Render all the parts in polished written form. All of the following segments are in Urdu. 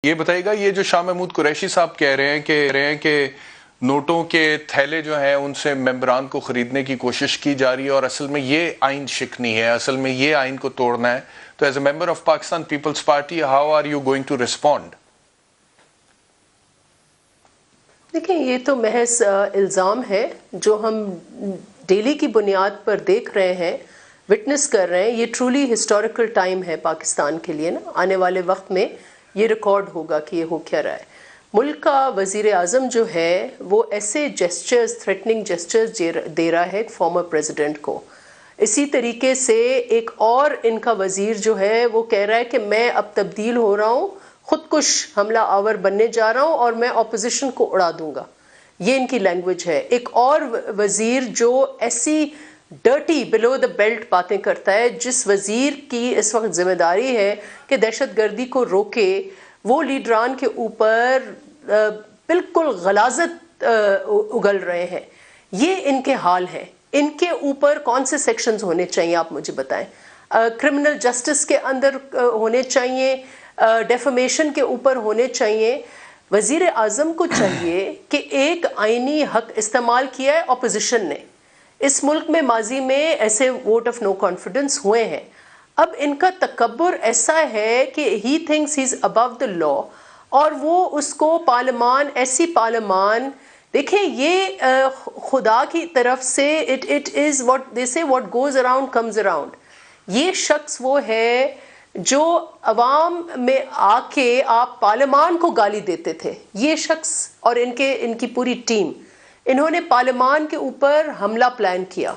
یہ بتائیے گا، یہ جو شاہ محمود قریشی صاحب کہہ رہے ہیں کہ نوٹوں کے تھیلے جو ہیں ان سے ممبران کو خریدنے کی کوشش کی جا رہی ہے اور اصل میں یہ آئین شکنی ہے، اصل میں یہ آئین کو توڑنا ہے، تو as a member of Pakistan Peoples Party how are you going to respond? دیکھیں، یہ تو محض الزام ہے جو ہم ڈیلی کی بنیاد پر دیکھ رہے ہیں، وٹنس کر رہے ہیں۔ یہ ٹرولی ہسٹوریکل ٹائم ہے پاکستان کے لیے نا، آنے والے وقت میں یہ ریکارڈ ہوگا کہ یہ ہو کیا رہا ہے۔ ملک کا وزیر اعظم جو ہے وہ ایسے جیسچرز، تھریٹننگ جیسچرز دے رہا ہے ایک فارمر پریزیڈنٹ کو۔ اسی طریقے سے ایک اور ان کا وزیر جو ہے وہ کہہ رہا ہے کہ میں اب تبدیل ہو رہا ہوں، خودکش حملہ آور بننے جا رہا ہوں اور میں اپوزیشن کو اڑا دوں گا۔ یہ ان کی لینگویج ہے۔ ایک اور وزیر جو ایسی ڈرٹی بلو دا بیلٹ باتیں کرتا ہے، جس وزیر کی اس وقت ذمہ داری ہے کہ دہشت گردی کو روکے، وہ لیڈران کے اوپر بالکل غلاظت اگل رہے ہیں۔ یہ ان کے حال ہیں۔ ان کے اوپر کون سے سیکشنز ہونے چاہیے آپ مجھے بتائیں؟ کرمنل جسٹس کے اندر ہونے چاہیے، ڈیفمیشن کے اوپر ہونے چاہیے۔ وزیر اعظم کو چاہیے کہ ایک آئینی حق استعمال کیا ہے اپوزیشن نے۔ اس ملک میں ماضی میں ایسے ووٹ آف نو کانفیڈنس ہوئے ہیں۔ اب ان کا تکبر ایسا ہے کہ ہی تھنکس ہی از ابو دا لا، اور وہ اس کو پارلیمان، ایسی پارلیمان، دیکھیں یہ خدا کی طرف سے اٹ از واٹ دے سے what goes around comes around. یہ شخص وہ ہے جو عوام میں آ کے آپ پارلیمان کو گالی دیتے تھے، یہ شخص اور ان کی پوری ٹیم، انہوں نے پارلیمان کے اوپر حملہ پلان کیا۔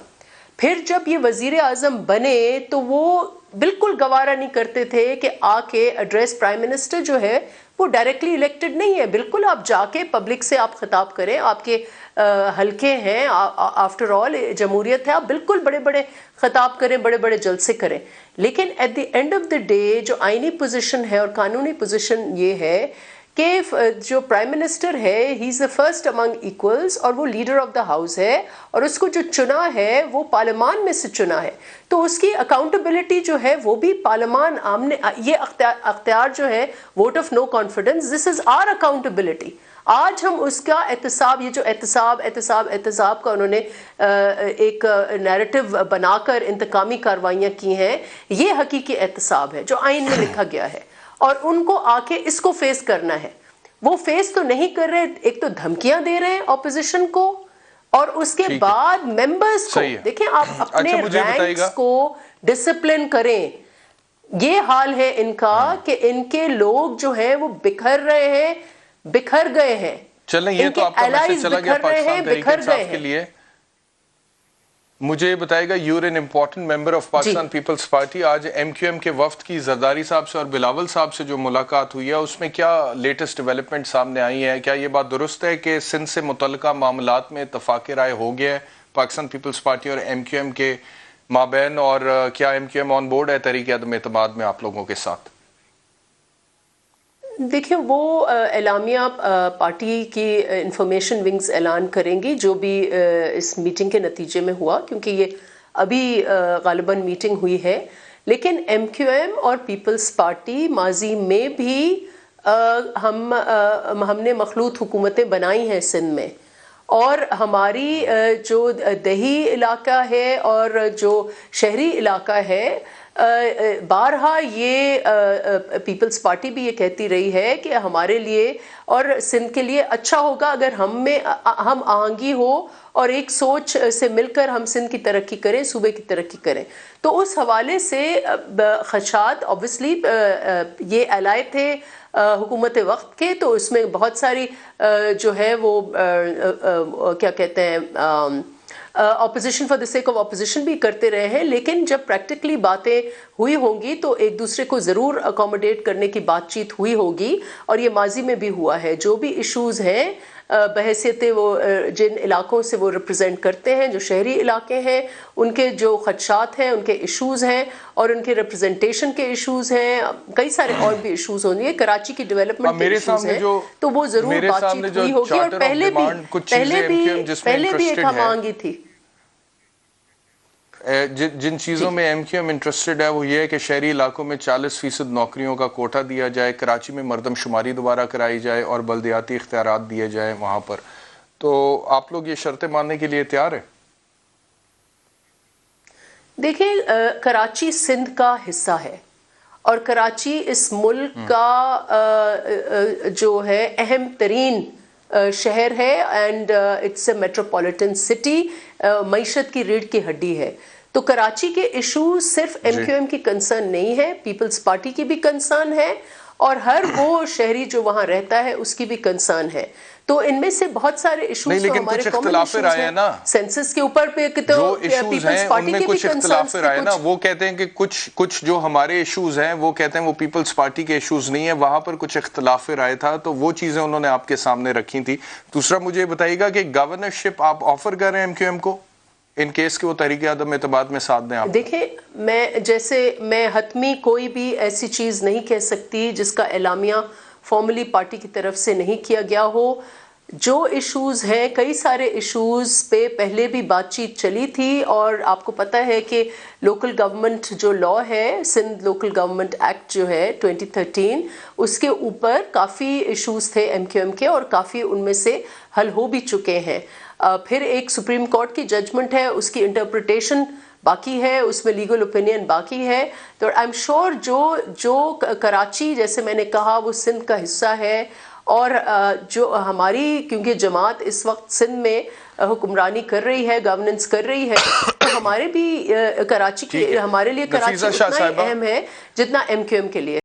پھر جب یہ وزیر اعظم بنے تو وہ بالکل گوارا نہیں کرتے تھے کہ آ کے ایڈریس، پرائم منسٹر جو ہے وہ ڈائریکٹلی الیکٹڈ نہیں ہے، بالکل آپ جا کے پبلک سے آپ خطاب کریں، آپ کے حلقے ہیں، آفٹر آل جمہوریت ہے، آپ بالکل بڑے بڑے خطاب کریں، بڑے بڑے جلسے کریں۔ لیکن at the end of the day جو آئینی پوزیشن ہے اور قانونی پوزیشن یہ ہے کہ جو پرائم منسٹر ہے ہی از دا فرسٹ امنگ ایکولز، اور وہ لیڈر آف دا ہاؤس ہے، اور اس کو جو چنا ہے وہ پارلیمان میں سے چنا ہے، تو اس کی اکاؤنٹیبلٹی جو ہے وہ بھی پارلیمان آمنے، یہ اختیار جو ہے vote of no confidence, this is our accountability. آج ہم اس کا احتساب، یہ جو احتساب کا انہوں نے ایک نیریٹو بنا کر انتقامی کاروائیاں کی ہیں، یہ حقیقی احتساب ہے جو آئین میں لکھا گیا ہے، اور ان کو آ کے اس کو فیس کرنا ہے۔ وہ فیس تو نہیں کر رہے، ایک تو دھمکیاں دے رہے ہیں اپوزیشن کو، اور اس کے بعد ممبرز کو دیکھیں آپ اپنے رینکس کو ڈسپلن کریں۔ یہ حال ہے ان کا کہ ان کے لوگ جو ہیں وہ بکھر رہے ہیں، بکھر گئے ہیں، چلیں یہ تو آپ کا میسج چلا گیا پاکستان تحریک انصاف کے لیے۔ مجھے یہ بتائے گا، you are an important member of Pakistan Peoples Party, آج ایم کیو ایم کے وفد کی زرداری صاحب سے اور بلاول صاحب سے جو ملاقات ہوئی ہے اس میں کیا لیٹسٹ ڈیولپمنٹ سامنے آئی ہے؟ کیا یہ بات درست ہے کہ سندھ سے متعلقہ معاملات میں اتفاق رائے ہو گیا ہے پاکستان پیپلز پارٹی اور ایم کیو ایم کے مابین، اور کیا M Q M on board ہے تحریک عدم اعتماد میں آپ لوگوں کے ساتھ؟ دیکھیں وہ اعلامیہ پارٹی کی انفارمیشن ونگز اعلان کریں گی جو بھی اس میٹنگ کے نتیجے میں ہوا، کیونکہ یہ ابھی غالباً میٹنگ ہوئی ہے۔ لیکن ایم کیو ایم اور پیپلز پارٹی ماضی میں بھی ہم نے مخلوط حکومتیں بنائی ہیں سندھ میں، اور ہماری جو دیہی علاقہ ہے اور جو شہری علاقہ ہے، بارہا یہ پیپلز پارٹی بھی یہ کہتی رہی ہے کہ ہمارے لیے اور سندھ کے لیے اچھا ہوگا اگر ہم آہنگی ہو اور ایک سوچ سے مل کر ہم سندھ کی ترقی کریں، صوبے کی ترقی کریں۔ تو اس حوالے سے خدشات اوبویسلی یہ الائے تھے حکومت وقت کے، تو اس میں بہت ساری جو ہے وہ کیا کہتے ہیں opposition for the sake of opposition بھی کرتے رہے ہیں، لیکن جب پریکٹیکلی باتیں ہوئی ہوں گی تو ایک دوسرے کو ضرور اکوموڈیٹ کرنے کی بات چیت ہوئی ہوگی، اور یہ ماضی میں بھی ہوا ہے۔ جو بھی ایشوز ہیں بحیثیت وہ جن علاقوں سے وہ ریپرزینٹ کرتے ہیں، جو شہری علاقے ہیں، ان کے جو خدشات ہیں، ان کے ایشوز ہیں، اور ان کے ریپرزنٹیشن کے ایشوز ہیں، کئی سارے اور بھی ایشوز ہوں گے، کراچی کی ڈیولپمنٹ کے ایشوز ہیں، تو وہ ضرور بات چیت ہوئی ہوگی، اور پہلے بھی ایک ہم آنگی تھی۔ جن چیزوں میں ایم کیو ایم انٹرسٹڈ ہے وہ یہ ہے کہ شہری علاقوں میں 40% نوکریوں کا کوٹا دیا جائے، کراچی میں مردم شماری دوبارہ کرائی جائے اور بلدیاتی اختیارات دیے جائیں وہاں پر. تو آپ لوگ یہ شرطیں ماننے کے لیے تیار ہیں؟ دیکھیں، کراچی سندھ کا حصہ ہے اور کراچی اس ملک کا جو ہے اہم ترین شہر ہے and it's a metropolitan city, معیشت کی ریڑھ کی ہڈی ہے. تو کراچی کے ایشوز صرف ایم کیو ایم کی کنسرن نہیں ہے، پیپلز پارٹی کی بھی کنسرن ہے اور ہر وہ شہری جو وہاں رہتا ہے اس کی بھی کنسرن ہے. تو ان میں سے بہت سارے ایشوز تو ہمارے کامن ایشوز ہیں. سینسس کے اوپر پہ جو ایشوز ہیں ان میں کچھ اختلاف رائے نا، وہ کہتے ہیں کہ کچھ جو ہمارے ایشوز ہیں وہ کہتے ہیں وہ پیپلز پارٹی کے ایشوز نہیں ہیں، وہاں پر کچھ اختلاف رائے تھا تو وہ چیزیں انہوں نے آپ کے سامنے رکھی تھی. دوسرا مجھے بتائیے گا کہ گورنرشپ آپ آفر کر رہے ہیں ایم کیو ایم کو ان کیس کہ وہ تحریک عدم اعتماد میں ساتھ دیں آپ؟ دیکھیں، میں حتمی کوئی بھی ایسی چیز نہیں کہہ سکتی جس کا اعلامیہ فارملی پارٹی کی طرف سے نہیں کیا گیا ہو. جو ایشوز ہیں، کئی سارے ایشوز پہ پہلے بھی بات چیت چلی تھی اور آپ کو پتہ ہے کہ لوکل گورنمنٹ جو لا ہے، سندھ لوکل گورنمنٹ ایکٹ جو ہے 2013، اس کے اوپر کافی ایشوز تھے ایم کیو ایم کے اور کافی ان میں سے حل ہو بھی چکے ہیں. پھر ایک سپریم کورٹ کی ججمنٹ ہے، اس کی انٹرپریٹیشن باقی ہے، اس میں لیگل اوپینین باقی ہے. تو آئی ایم شیور جو کراچی، جیسے میں نے کہا، وہ سندھ کا حصہ ہے اور جو ہماری، کیونکہ جماعت اس وقت سندھ میں حکمرانی کر رہی ہے، گورننس کر رہی ہے، تو ہمارے بھی کراچی کے، ہمارے لیے کراچی اتنا ہی اہم ہے جتنا ایم کیو ایم کے لیے.